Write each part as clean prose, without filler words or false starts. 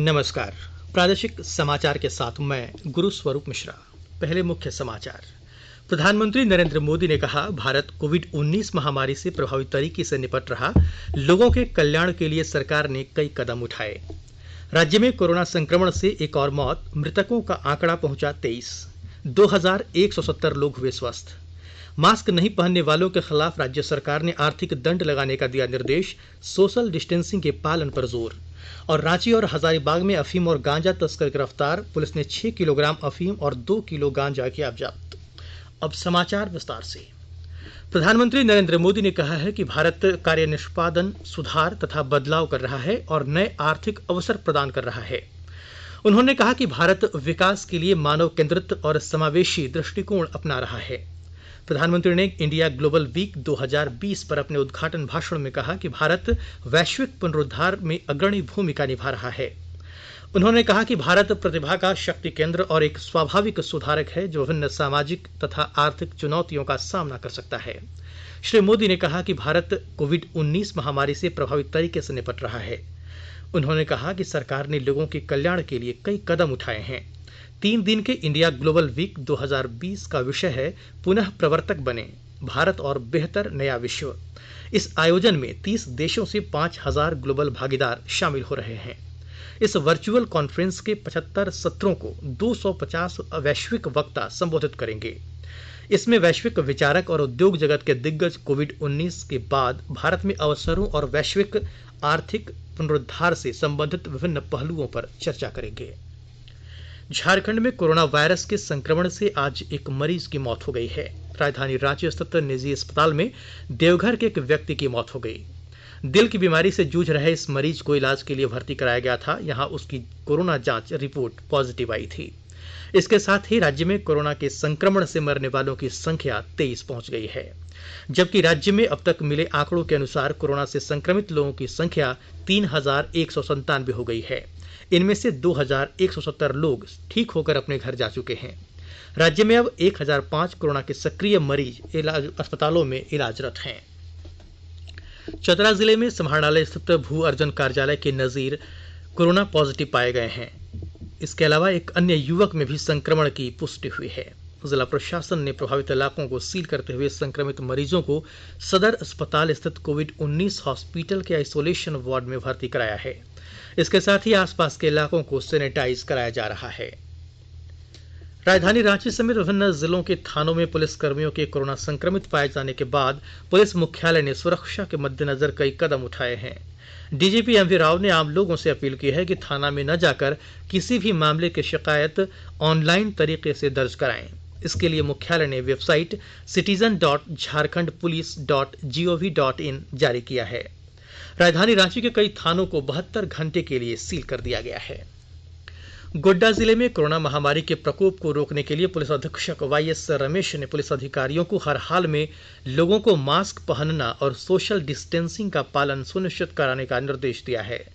नमस्कार। प्रादेशिक समाचार के साथ मैं गुरु स्वरूप मिश्रा। पहले मुख्य समाचार। प्रधानमंत्री नरेंद्र मोदी ने कहा, भारत कोविड-19 महामारी से प्रभावी तरीके से निपट रहा। लोगों के कल्याण के लिए सरकार ने कई कदम उठाए। राज्य में कोरोना संक्रमण से एक और मौत, मृतकों का आंकड़ा पहुंचा 23। 2170 लोग हुए स्वस्थ। मास्क नहीं पहनने वालों के खिलाफ राज्य सरकार ने आर्थिक दंड लगाने का दिया निर्देश। सोशल डिस्टेंसिंग के पालन पर जोर। और रांची और हजारीबाग में अफीम और गांजा तस्कर गिरफ्तार। पुलिस ने 6 किलोग्राम अफीम और 2 किलो गांजा किया जब्त। अब समाचार विस्तार से। प्रधानमंत्री नरेंद्र मोदी ने कहा है कि भारत कार्य निष्पादन, सुधार तथा बदलाव कर रहा है और नए आर्थिक अवसर प्रदान कर रहा है। उन्होंने कहा कि भारत विकास के लिए मानव केंद्रित और समावेशी दृष्टिकोण अपना रहा है। प्रधानमंत्री ने इंडिया ग्लोबल वीक 2020 पर अपने उद्घाटन भाषण में कहा कि भारत वैश्विक पुनरुद्धार में अग्रणी भूमिका निभा रहा है। उन्होंने कहा कि भारत प्रतिभा का शक्ति केंद्र और एक स्वाभाविक सुधारक है जो विभिन्न सामाजिक तथा आर्थिक चुनौतियों का सामना कर सकता है। श्री मोदी ने कहा कि भारत कोविड-19 महामारी से प्रभावी तरीके से निपट रहा है। उन्होंने कहा कि सरकार ने लोगों के कल्याण के लिए कई कदम उठाए हैं। 3 दिन के इंडिया ग्लोबल वीक 2020 का विषय है, पुनः प्रवर्तक बने, भारत और बेहतर नया विश्व। इस आयोजन में 30 देशों से 5000 ग्लोबल भागीदार शामिल हो रहे हैं। इस वर्चुअल कॉन्फ्रेंस के 75 सत्रों को 250 वैश्विक वक्ता संबोधित करेंगे। इसमें वैश्विक विचारक और उद्योग जगत के दिग्गज कोविड-19 के बाद भारत में अवसरों और वैश्विक आर्थिक पुनरुद्धार से संबंधित विभिन्न पहलुओं पर चर्चा करेंगे। झारखंड में कोरोना वायरस के संक्रमण से आज एक मरीज की मौत हो गई है। राजधानी रांची स्थित निजी अस्पताल में देवघर के एक व्यक्ति की मौत हो गई। दिल की बीमारी से जूझ रहे इस मरीज को इलाज के लिए भर्ती कराया गया था। यहां उसकी कोरोना जांच रिपोर्ट पॉजिटिव आई थी। इसके साथ ही राज्य में कोरोना के संक्रमण से मरने वालों की संख्या 23 पहुंच गई है, जबकि राज्य में अब तक मिले आंकड़ों के अनुसार कोरोना से संक्रमित लोगों की संख्या 3197 हो गई है। इनमें से 2170 लोग ठीक होकर अपने घर जा चुके हैं। राज्य में अब 1005 कोरोना के सक्रिय मरीज अस्पतालों में इलाजरत हैं। चतरा जिले में समाहरणालय स्थित भू अर्जन कार्यालय के नजीर कोरोना पॉजिटिव पाए गए हैं। इसके अलावा एक अन्य युवक में भी संक्रमण की पुष्टि हुई है। जिला प्रशासन ने प्रभावित इलाकों को सील करते हुए संक्रमित मरीजों को सदर अस्पताल स्थित कोविड-19 हॉस्पिटल के आइसोलेशन वार्ड में भर्ती कराया है। इसके साथ ही आसपास के इलाकों को सैनिटाइज कराया जा रहा है। राजधानी रांची समेत विभिन्न जिलों के थानों में पुलिस कर्मियों के कोरोना संक्रमित पाए जाने के बाद पुलिस मुख्यालय ने सुरक्षा के मद्देनजर कई कदम उठाए हैं। डीजीपी एमवी राव ने आम लोगों से अपील की है कि थाना में न जाकर किसी भी मामले की शिकायत ऑनलाइन तरीके से दर्ज कराएं। इसके लिए मुख्यालय ने वेबसाइट citizen.jharkhandpolice.gov.in जारी किया है। राजधानी रांची के कई थानों को 72 घंटे के लिए सील कर दिया गया है। गोड्डा जिले में कोरोना महामारी के प्रकोप को रोकने के लिए पुलिस अधीक्षक वाईएस रमेश ने पुलिस अधिकारियों को हर हाल में लोगों को मास्क पहनना और सोशल डिस्टेंसिंग का पालन सुनिश्चित कराने का निर्देश दिया है।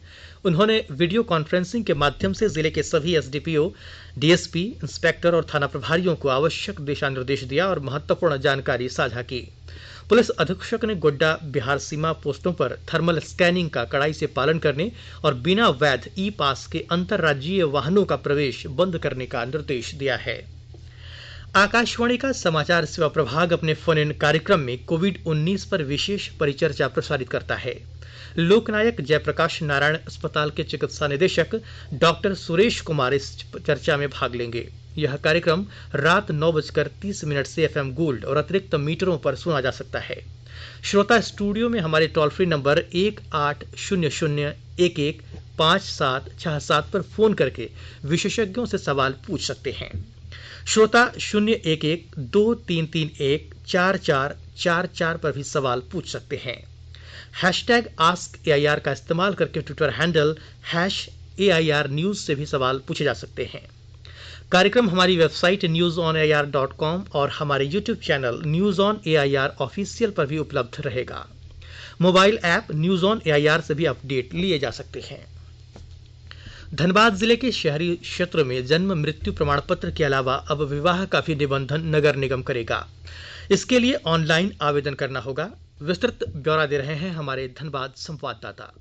उन्होंने वीडियो कॉन्फ्रेंसिंग के माध्यम से जिले के सभी एसडीपीओ, डीएसपी, इंस्पेक्टर और थाना प्रभारियों को आवश्यक दिशा निर्देश दिया और महत्वपूर्ण जानकारी साझा की। पुलिस अधीक्षक ने गोड्डा बिहार सीमा पोस्टों पर थर्मल स्कैनिंग का कड़ाई से पालन करने और बिना वैध ई पास के अंतर्राज्यीय वाहनों का प्रवेश बंद करने का निर्देश दिया है। आकाशवाणी का समाचार सेवा प्रभाग अपने फोन इन कार्यक्रम में कोविड-19 पर विशेष परिचर्चा प्रसारित करता है। लोकनायक जयप्रकाश नारायण अस्पताल के चिकित्सा निदेशक डॉक्टर सुरेश कुमार इस चर्चा में भाग लेंगे। यह कार्यक्रम रात 9:30 से एफएम गोल्ड और अतिरिक्त मीटरों पर सुना जा सकता है। श्रोता स्टूडियो में हमारे टोल फ्री नंबर 1800-115767 पर फोन करके विशेषज्ञों से सवाल पूछ सकते हैं। श्रोता 011-2331-4444 पर भी सवाल पूछ सकते हैं। #AskAIR का इस्तेमाल करके ट्विटर हैंडल #AIR न्यूज से भी सवाल पूछे जा सकते हैं। कार्यक्रम हमारी वेबसाइट newsonair.com और हमारे YouTube channel news on AIR official पर भी उपलब्ध रहेगा। Mobile app news on AIR से भी अपडेट लिए जा सकते हैं। धनबाद जिले के शहरी क्षेत्र में जन्म मृत्यु प्रमाण पत्र के अलावा अब विवाह का भी निबंधन नगर निगम करेगा। इसके लिए ऑनलाइन आवेदन करना होगा। विस्तृत ब्यौरा दे रहे हैं हमारे धनबाद संवाददाता।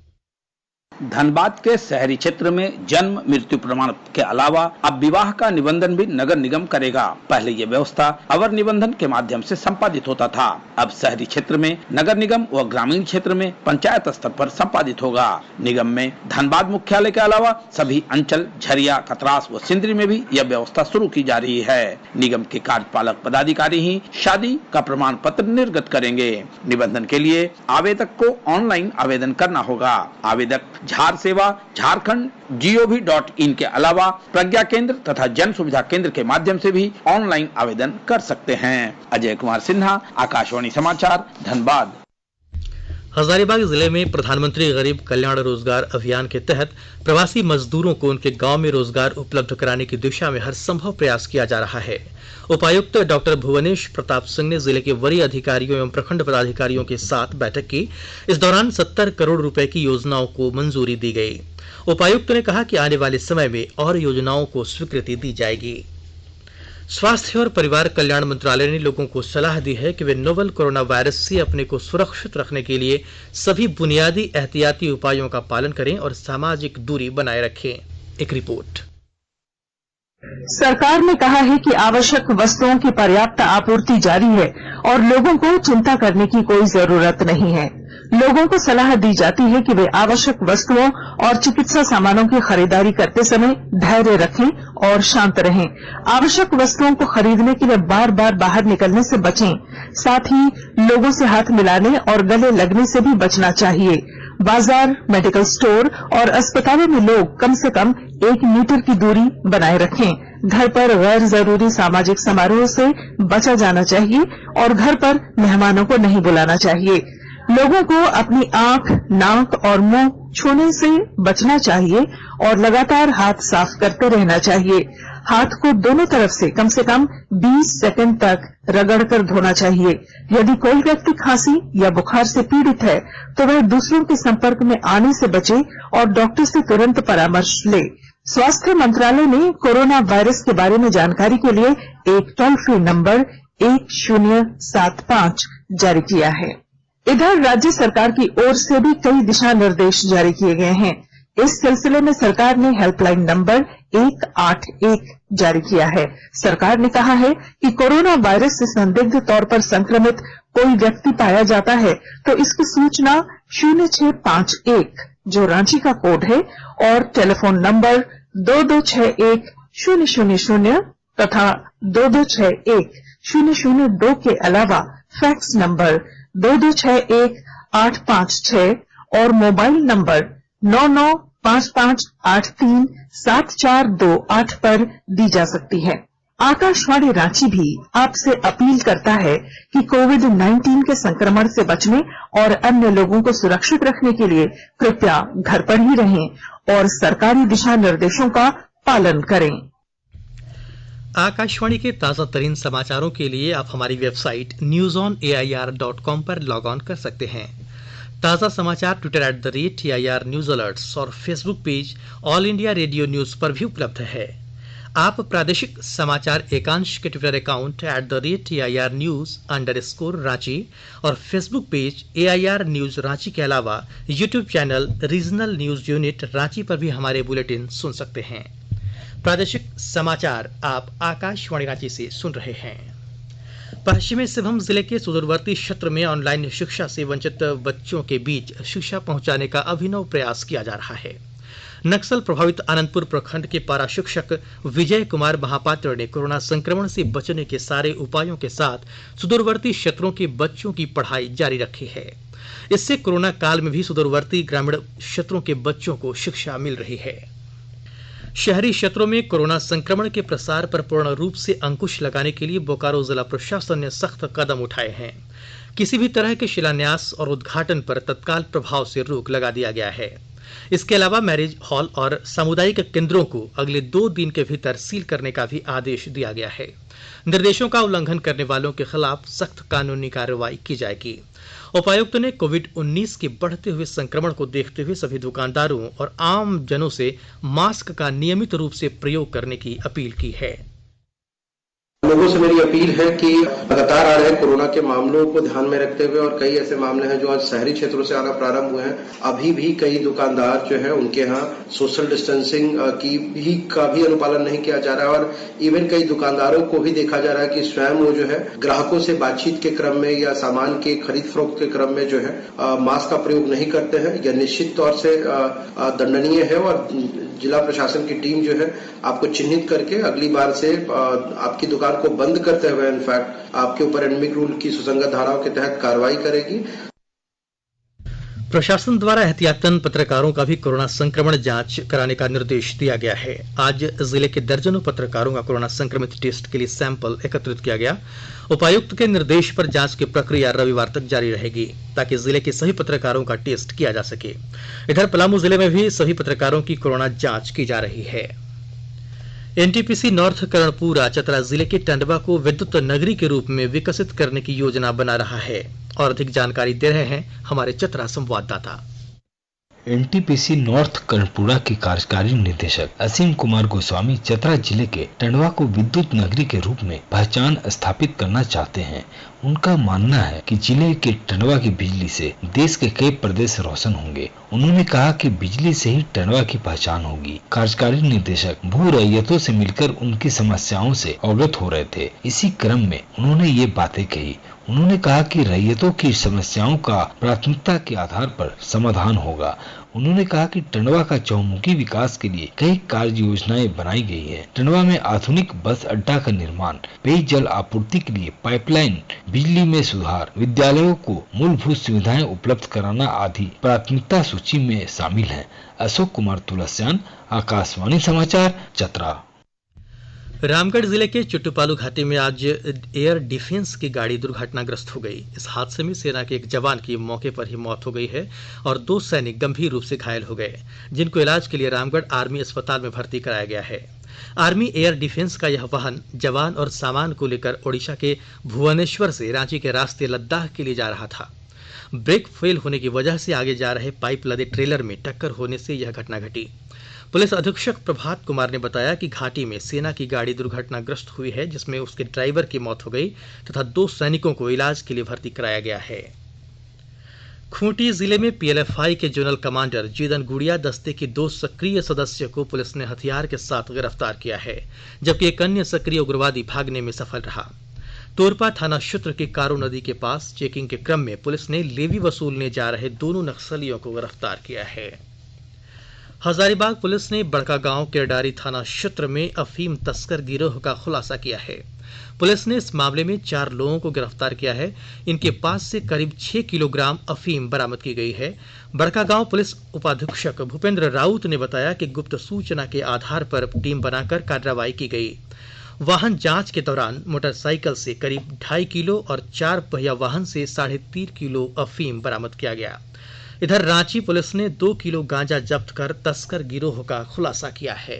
धनबाद के शहरी क्षेत्र में जन्म मृत्यु प्रमाण के अलावा अब विवाह का निबंधन भी नगर निगम करेगा। पहले ये व्यवस्था अवर निबंधन के माध्यम से संपादित होता था। अब शहरी क्षेत्र में नगर निगम व ग्रामीण क्षेत्र में पंचायत स्तर पर संपादित होगा। निगम में धनबाद मुख्यालय के अलावा सभी अंचल, झरिया, कतरास व सिंदरी में भी यह व्यवस्था शुरू की जा रही है। निगम के कार्यपालक पदाधिकारी ही शादी का प्रमाण पत्र निर्गत करेंगे। निबंधन के लिए आवेदक को ऑनलाइन आवेदन करना होगा। आवेदक झार सेवा झारखंड gov.in के अलावा प्रज्ञा केंद्र तथा जन सुविधा केंद्र के माध्यम से भी ऑनलाइन आवेदन कर सकते हैं। अजय कुमार सिन्हा, आकाशवाणी समाचार, धनबाद। हजारीबाग जिले में प्रधानमंत्री गरीब कल्याण रोजगार अभियान के तहत प्रवासी मजदूरों को उनके गांव में रोजगार उपलब्ध कराने की दिशा में हर संभव प्रयास किया जा रहा है। उपायुक्त डॉक्टर भुवनेश प्रताप सिंह ने जिले के वरीय अधिकारियों एवं प्रखंड पदाधिकारियों के साथ बैठक की। इस दौरान 70 करोड़ रुपए की योजनाओं को मंजूरी दी गई। उपायुक्त ने कहा कि आने वाले समय में और योजनाओं को स्वीकृति दी जाएगी। स्वास्थ्य और परिवार कल्याण मंत्रालय ने लोगों को सलाह दी है कि वे नोवल कोरोना वायरस से अपने को सुरक्षित रखने के लिए सभी बुनियादी एहतियाती उपायों का पालन करें और सामाजिक दूरी बनाए रखें। एक रिपोर्ट। सरकार ने कहा है कि आवश्यक वस्तुओं की पर्याप्त आपूर्ति जारी है और लोगों को चिंता करने की कोई जरूरत नहीं है। लोगों को सलाह दी जाती है कि वे आवश्यक वस्तुओं और चिकित्सा सामानों की खरीदारी करते समय धैर्य रखें और शांत रहें। आवश्यक वस्तुओं को खरीदने के लिए बार बार बाहर निकलने से बचें। साथ ही लोगों से हाथ मिलाने और गले लगने से भी बचना चाहिए। बाजार, मेडिकल स्टोर और अस्पतालों में लोग कम से कम 1 मीटर की दूरी बनाए रखें। घर पर गैर जरूरी सामाजिक समारोह से बचा जाना चाहिए और घर पर मेहमानों को नहीं बुलाना चाहिए। लोगों को अपनी आंख, नाक और मुंह छूने से बचना चाहिए और लगातार हाथ साफ करते रहना चाहिए। हाथ को दोनों तरफ से कम 20 सेकंड तक रगड़कर धोना चाहिए। यदि कोई व्यक्ति खांसी या बुखार से पीड़ित है तो वह दूसरों के संपर्क में आने से बचे और डॉक्टर से तुरंत परामर्श ले। स्वास्थ्य मंत्रालय ने कोरोना वायरस के बारे में जानकारी के लिए एक टोल फ्री नंबर 1075 जारी किया है। इधर राज्य सरकार की ओर से भी कई दिशा निर्देश जारी किए गए हैं। इस सिलसिले में सरकार ने हेल्पलाइन नंबर 181 जारी किया है। सरकार ने कहा है कि कोरोना वायरस से संदिग्ध तौर पर संक्रमित कोई व्यक्ति पाया जाता है तो इसकी सूचना 0651 जो रांची का कोड है और टेलीफोन नंबर 2261-000 तथा 2261-002 के अलावा फैक्स नंबर 2261-856 और मोबाइल नंबर 9955837428 पर दी जा सकती है। आकाशवाणी रांची भी आपसे अपील करता है कि कोविड-19 के संक्रमण से बचने और अन्य लोगों को सुरक्षित रखने के लिए कृपया घर पर ही रहें और सरकारी दिशा निर्देशों का पालन करें। आकाशवाणी के ताजा तरीन समाचारों के लिए आप हमारी वेबसाइट newsonair.com पर लॉग ऑन कर सकते हैं। ताजा समाचार ट्विटर @AIR न्यूज अलर्ट्स और Facebook page all India radio news पर भी उपलब्ध है। आप प्रादेशिक समाचार एकांश के ट्विटर अकाउंट @AIR News_Ranchi और Facebook page AIR news Ranchi के अलावा YouTube channel regional news unit Ranchi पर भी हमारे बुलेटिन सुन सकते हैं। प्रादेशिक समाचार आप आकाशवाणी रांची से सुन रहे हैं। पश्चिमी सिंहभूम जिले के सुदूरवर्ती क्षेत्र में ऑनलाइन शिक्षा से वंचित बच्चों के बीच शिक्षा पहुंचाने का अभिनव प्रयास किया जा रहा है। नक्सल प्रभावित आनंदपुर प्रखंड के पारा शिक्षक विजय कुमार महापात्र ने कोरोना संक्रमण से बचने के सारे उपायों के साथ सुदूरवर्ती क्षेत्रों के बच्चों की पढ़ाई जारी रखी है। इससे कोरोना काल में भी सुदूरवर्ती ग्रामीण क्षेत्रों के बच्चों को शिक्षा मिल रही है। शहरी क्षेत्रों में कोरोना संक्रमण के प्रसार पर पूर्ण रूप से अंकुश लगाने के लिए बोकारो जिला प्रशासन ने सख्त कदम उठाए हैं। किसी भी तरह के शिलान्यास और उद्घाटन पर तत्काल प्रभाव से रोक लगा दिया गया है। इसके अलावा मैरिज हॉल और सामुदायिक केंद्रों को अगले 2 दिन के भीतर सील करने का भी आदेश दिया गया है। निर्देशों का उल्लंघन करने वालों के खिलाफ सख्त कानूनी कार्रवाई की जाएगी। उपायुक्त ने कोविड-19 के बढ़ते हुए संक्रमण को देखते हुए सभी दुकानदारों और आम जनों से मास्क का नियमित रूप से प्रयोग करने की अपील की है। लोगों से मेरी अपील है कि लगातार आ रहे कोरोना के मामलों को ध्यान में रखते हुए और कई ऐसे मामले हैं जो आज शहरी क्षेत्रों से आना प्रारंभ हुए हैं, अभी भी कई दुकानदार जो है उनके यहाँ सोशल डिस्टेंसिंग का भी अनुपालन नहीं किया जा रहा है और इवन कई दुकानदारों को भी देखा जा रहा है कि स्वयं वो जो है ग्राहकों से बातचीत के क्रम में या सामान के खरीद फरोख्त के क्रम में जो है मास्क का प्रयोग नहीं करते हैं। यह निश्चित तौर से दंडनीय है और जिला प्रशासन की टीम जो है आपको चिन्हित करके अगली बार से आपकी दुकान को बंद करते हुए इनफैक्ट आपके ऊपर एंडेमिक रूल की सुसंगत धाराओं के तहत कार्रवाई करेगी। प्रशासन द्वारा एहतियातन पत्रकारों का भी कोरोना संक्रमण जांच कराने का निर्देश दिया गया है। आज जिले के दर्जनों पत्रकारों का कोरोना संक्रमित टेस्ट के लिए सैंपल एकत्रित किया गया। उपायुक्त के निर्देश पर जांच की प्रक्रिया रविवार तक जारी रहेगी ताकि जिले के सभी पत्रकारों का टेस्ट किया जा सके। इधर पलामू जिले में भी सभी पत्रकारों की कोरोना जांच की जा रही है। एनटीपीसी नॉर्थ कर्णपुरा चतरा जिले के टंडवा को विद्युत नगरी के रूप में विकसित करने की योजना बना रहा है और अधिक जानकारी दे रहे हैं हमारे चतरा संवाददाता। एनटीपीसी नॉर्थ कर्णपुरा के कार्यकारी निदेशक असीम कुमार गोस्वामी चतरा जिले के टंडवा को विद्युत नगरी के रूप में पहचान स्थापित करना चाहते हैं। उनका मानना है कि जिले के टंडवा की बिजली से देश के कई प्रदेश रोशन होंगे। उन्होंने कहा कि बिजली से ही टंडवा की पहचान होगी। कार्यकारी निदेशक भू रैयतों से मिलकर उनकी समस्याओं से अवगत हो रहे थे। इसी क्रम में उन्होंने ये बातें कही। उन्होंने कहा कि रैयतों की समस्याओं का प्राथमिकता के आधार पर समाधान होगा। उन्होंने कहा कि टंडवा का चौमुखी विकास के लिए कई कार्य योजनाएं बनाई गई है। टंडवा में आधुनिक बस अड्डा का निर्माण, पेयजल आपूर्ति के लिए पाइपलाइन, बिजली में सुधार, विद्यालयों को मूलभूत सुविधाएं उपलब्ध कराना आदि प्राथमिकता सूची में शामिल है। अशोक कुमार तुलसियान, आकाशवाणी समाचार, चतरा। रामगढ़ जिले के चुट्टूपालू घाटी में आज एयर डिफेंस की गाड़ी दुर्घटनाग्रस्त हो गई। इस हादसे में सेना के एक जवान की मौके पर ही मौत हो गई है और 2 सैनिक गंभीर रूप से घायल हो गए, जिनको इलाज के लिए रामगढ़ आर्मी अस्पताल में भर्ती कराया गया है। आर्मी एयर डिफेंस का यह वाहन जवान और सामान को लेकर ओडिशा के भुवनेश्वर से रांची के रास्ते लद्दाख के लिए जा रहा था। ब्रेक फेल होने की वजह से आगे जा रहे पाइप लदे ट्रेलर में टक्कर होने से यह घटना घटी। पुलिस अधीक्षक प्रभात कुमार ने बताया कि घाटी में सेना की गाड़ी दुर्घटनाग्रस्त हुई है, जिसमें उसके ड्राइवर की मौत हो गई तथा 2 सैनिकों को इलाज के लिए भर्ती कराया गया है। खूंटी जिले में पीएलएफआई के जोनल कमांडर जीदन गुड़िया दस्ते के 2 सक्रिय सदस्य को पुलिस ने हथियार के साथ गिरफ्तार किया है, जबकि एक अन्य सक्रिय उग्रवादी भागने में सफल रहा। तोरपा थाना क्षेत्र के कारो नदी के पास चेकिंग के क्रम में पुलिस ने लेवी वसूलने जा रहे दोनों नक्सलियों को गिरफ्तार किया है। हजारीबाग पुलिस ने बड़कागांव केरडारी थाना क्षेत्र में अफीम तस्कर गिरोह का खुलासा किया है। पुलिस ने इस मामले में 4 लोगों को गिरफ्तार किया है। इनके पास से करीब 6 किलोग्राम अफीम बरामद की गई है। बड़कागांव पुलिस उपाधीक्षक भूपेंद्र राउत ने बताया कि गुप्त सूचना के आधार पर टीम बनाकर कार्रवाई की गई। वाहन जांच के दौरान मोटरसाइकिल से करीब 2.5 किलो और 4 पहिया वाहन से 3.5 किलो अफीम बरामद किया गया। इधर रांची पुलिस ने 2 किलो गांजा जब्त कर तस्कर गिरोह का खुलासा किया है।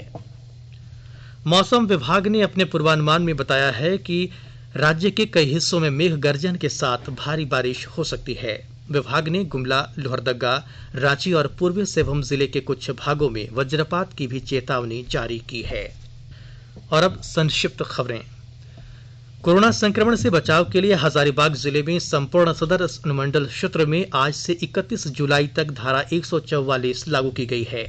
मौसम विभाग ने अपने पूर्वानुमान में बताया है कि राज्य के कई हिस्सों में मेघ गर्जन के साथ भारी बारिश हो सकती है। विभाग ने गुमला, लोहरदगा, रांची और पूर्वी सिंहभूम जिले के कुछ भागों में वज्रपात की भी चेतावनी जारी की है। और अब संक्षिप्त खबरें। कोरोना संक्रमण से बचाव के लिए हजारीबाग जिले में संपूर्ण सदर अनुमंडल क्षेत्र में आज से 31 जुलाई तक धारा 144 लागू की गई है।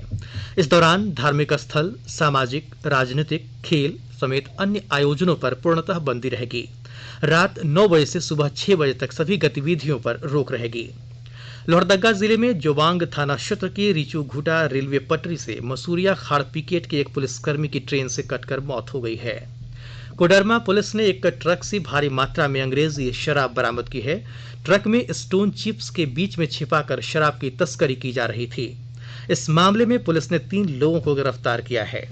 इस दौरान धार्मिक स्थल, सामाजिक, राजनीतिक, खेल समेत अन्य आयोजनों पर पूर्णतः बंदी रहेगी। रात 9 बजे से सुबह 6 बजे तक सभी गतिविधियों पर रोक रहेगी। लोहरदगा जिले में जोबांग थाना क्षेत्र के रिचू घुटा रेलवे पटरी से मसूरिया खाड़ पिकेट के एक पुलिसकर्मी की ट्रेन से कटकर मौत हो गई है। कोडरमा पुलिस ने एक ट्रक से भारी मात्रा में अंग्रेजी शराब बरामद की है। ट्रक में स्टोन चिप्स के बीच में छिपाकर शराब की तस्करी की जा रही थी। इस मामले में पुलिस ने 3 लोगों को गिरफ्तार किया है।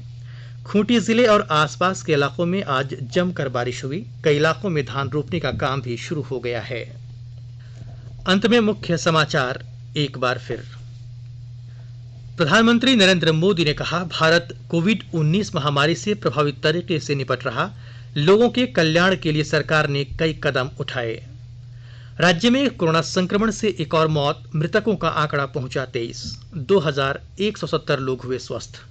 खूंटी जिले और आसपास के इलाकों में आज जमकर बारिश हुई। कई इलाकों में धान रोपने का काम भी शुरू हो गया है। अंत में मुख्य समाचार एक बार फिर। प्रधानमंत्री नरेंद्र मोदी ने कहा, भारत कोविड-19 महामारी से प्रभावी तरीके से निपट रहा। लोगों के कल्याण के लिए सरकार ने कई कदम उठाए। राज्य में कोरोना संक्रमण से एक और मौत, मृतकों का आंकड़ा पहुंचा 23। 2170 लोग हुए स्वस्थ।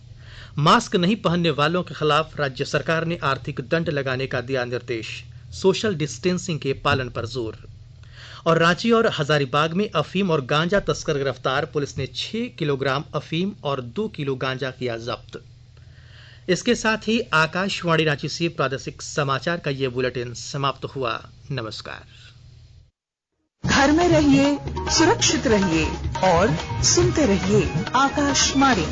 मास्क नहीं पहनने वालों के खिलाफ राज्य सरकार ने आर्थिक दंड लगाने का दिया निर्देश। सोशल डिस्टेंसिंग के पालन पर जोर। और रांची और हजारीबाग में अफीम और गांजा तस्कर गिरफ्तार, पुलिस ने 6 किलोग्राम अफीम और 2 किलो गांजा किया जब्त। इसके साथ ही आकाशवाणी रांची से प्रादेशिक समाचार का ये बुलेटिन समाप्त हुआ। नमस्कार। घर में रहिए, सुरक्षित रहिए और सुनते रहिए आकाशवाणी।